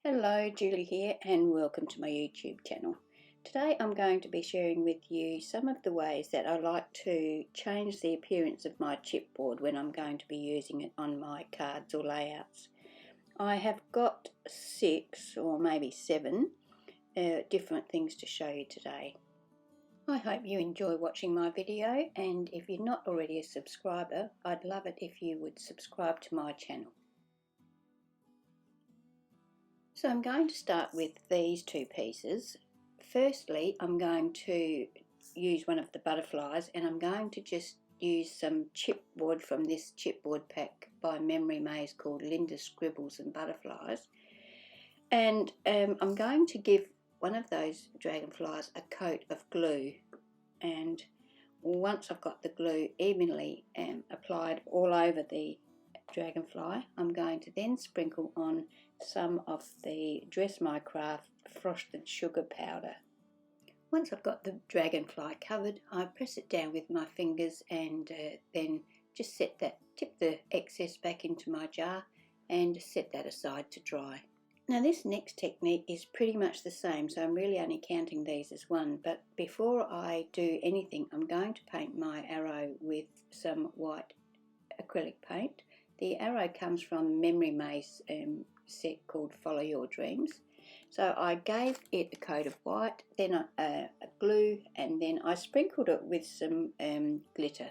Hello, Julie here and welcome to my YouTube channel. Today I'm going to be sharing with you some of the ways that I like to change the appearance of my chipboard when I'm going to be using it on my cards or layouts. I have got 6 or maybe 7 different things to show you today. I hope you enjoy watching my video, and if you're not already a subscriber, I'd love it if you would subscribe to my channel. So I'm going to start with these 2 pieces. Firstly, I'm going to use one of the butterflies, and I'm going to just use some chipboard from this chipboard pack by Memory Maze called Linda's Scribbles and Butterflies. And I'm going to give one of those dragonflies a coat of glue, and once I've got the glue evenly applied all over the dragonfly, I'm going to then sprinkle on some of the Dress My Craft frosted sugar powder. Once I've got the dragonfly covered, I press it down with my fingers and then just tip the excess back into my jar and set that aside to dry. Now this next technique is pretty much the same, so I'm really only counting these as one, but before I do anything I'm going to paint my arrow with some white acrylic paint. The arrow comes from Memory Maze set called Follow Your Dreams. So I gave it a coat of white, then a glue, and then I sprinkled it with some glitter.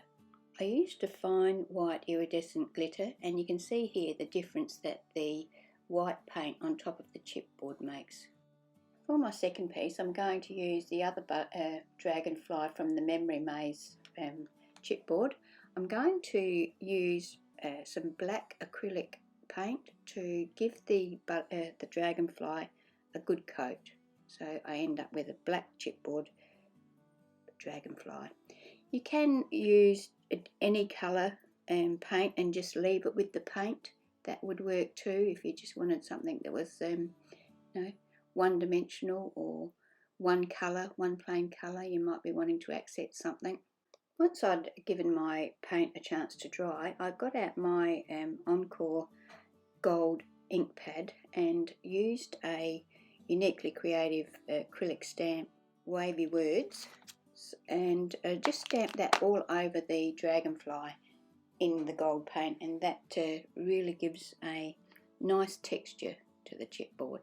I used a fine white iridescent glitter, and you can see here the difference that the white paint on top of the chipboard makes. For my second piece I'm going to use the other dragonfly from the Memory Maze chipboard. I'm going to use some black acrylic paint to give the dragonfly a good coat. So I end up with a black chipboard dragonfly. You can use any colour paint and just leave it with the paint. That would work too if you just wanted something that was one-dimensional or one colour, one plain colour. You might be wanting to accent something. Once I'd given my paint a chance to dry, I got out my Encore Gold ink pad and used a uniquely creative acrylic stamp, Wavy Words, and just stamped that all over the dragonfly in the gold paint, and that really gives a nice texture to the chipboard.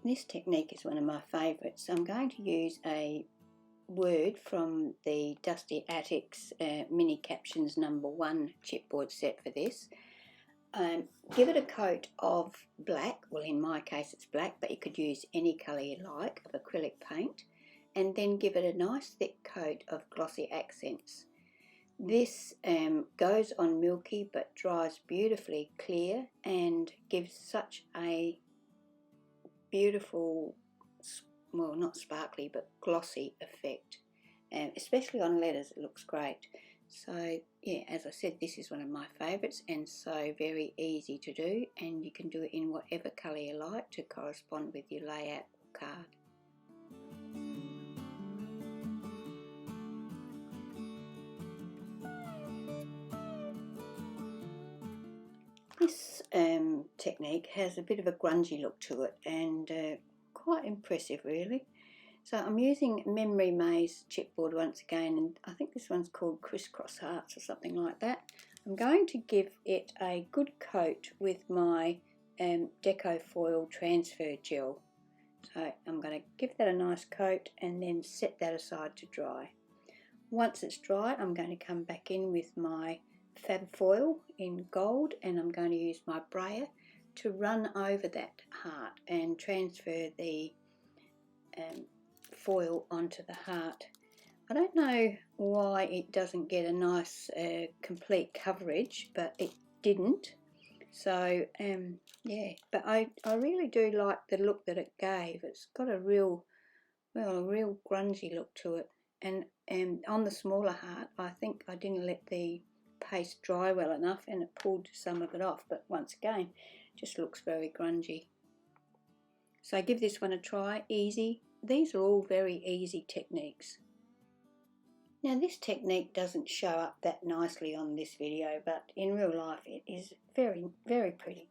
This technique is one of my favourites. I'm going to use a word from the Dusty Attics Mini Captions #1 chipboard set for this. Give it a coat of black, well in my case it's black, but you could use any colour you like, of acrylic paint, and then give it a nice thick coat of glossy accents. This goes on milky but dries beautifully clear and gives such a beautiful, well not sparkly but glossy effect, especially on letters. It looks great. So yeah, as I said, this is one of my favourites and so very easy to do, and you can do it in whatever colour you like to correspond with your layout card. This technique has a bit of a grungy look to it and quite impressive really. So I'm using Memory Maze chipboard once again, and I think this one's called Crisscross Hearts or something like that. I'm going to give it a good coat with my Deco Foil transfer gel. So I'm going to give that a nice coat and then set that aside to dry. Once it's dry, I'm going to come back in with my Fab Foil in gold, and I'm going to use my brayer to run over that heart and transfer the foil onto the heart. I don't know why it doesn't get a nice complete coverage, but it didn't. So yeah, but I really do like the look that it gave. It's got a real grungy look to it, and on the smaller heart I think I didn't let the paste dry well enough and it pulled some of it off, but once again just looks very grungy. So give this one a try. Easy, these are all very easy techniques. Now this technique doesn't show up that nicely on this video, but in real life it is very, very pretty.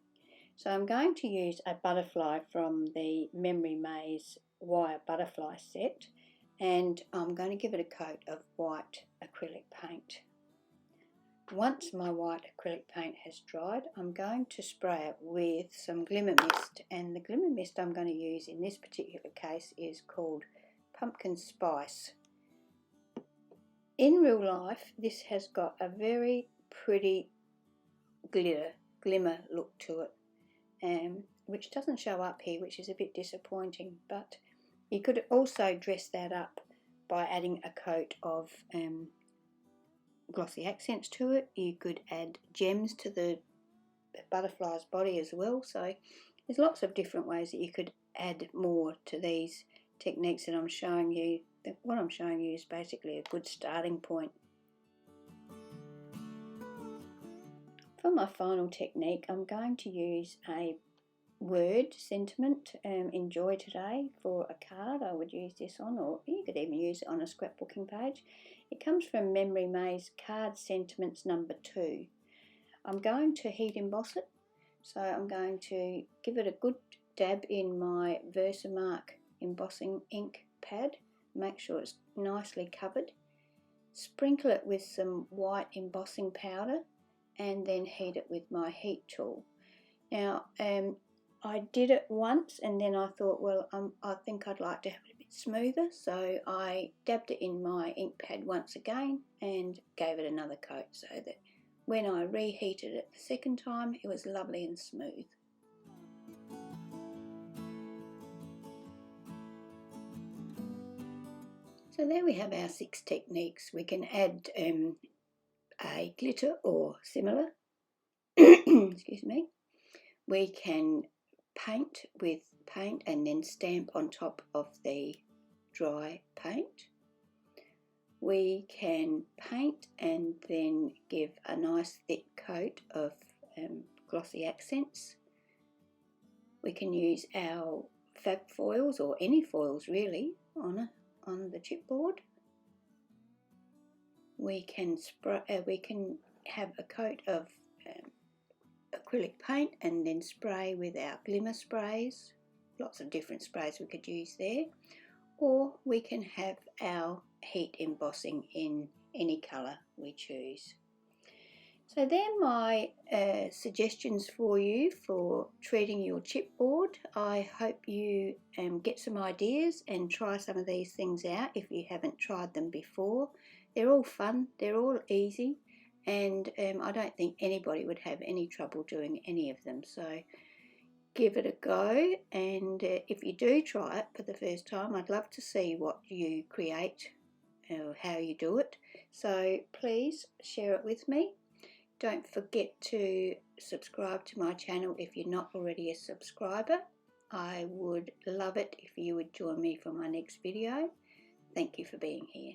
So I'm going to use a butterfly from the Memory Maze wire butterfly set, and I'm going to give it a coat of white acrylic paint. Once my white acrylic paint has dried, I'm going to spray it with some Glimmer Mist, and the Glimmer Mist I'm going to use in this particular case is called Pumpkin Spice. In real life this has got a very pretty glimmer look to it, which doesn't show up here, which is a bit disappointing, but you could also dress that up by adding a coat of glossy accents to it. You could add gems to the butterfly's body as well, so there's lots of different ways that you could add more to these techniques that I'm showing you. What I'm showing you is basically a good starting point. For my final technique, I'm going to use a word sentiment, enjoy today, for a card. I would use this on, or you could even use it on a scrapbooking page. It comes from Memory Maze Card Sentiments number 2. I'm going to heat emboss it, so I'm going to give it a good dab in my Versamark Embossing ink pad. Make sure it's nicely covered. Sprinkle it with some white embossing powder and then heat it with my heat tool. Now I did it once and then I thought, well, I think I'd like to have it a bit smoother, so I dabbed it in my ink pad once again and gave it another coat, so that when I reheated it the second time it was lovely and smooth. So there we have our 6 techniques. We can add a glitter or similar. Excuse me. We can paint with paint and then stamp on top of the dry paint. We can paint and then give a nice thick coat of glossy accents. We can use our Fab foils, or any foils really, on the chipboard. We can have a coat of acrylic paint and then spray with our glimmer sprays. Lots of different sprays we could use there. Or we can have our heat embossing in any colour we choose. So they're my suggestions for you for treating your chipboard. I hope you get some ideas and try some of these things out if you haven't tried them before. They're all fun, they're all easy, and I don't think anybody would have any trouble doing any of them. So give it a go, and if you do try it for the first time, I'd love to see what you create or how you do it. So please share it with me. Don't forget to subscribe to my channel if you're not already a subscriber. I would love it if you would join me for my next video. Thank you for being here.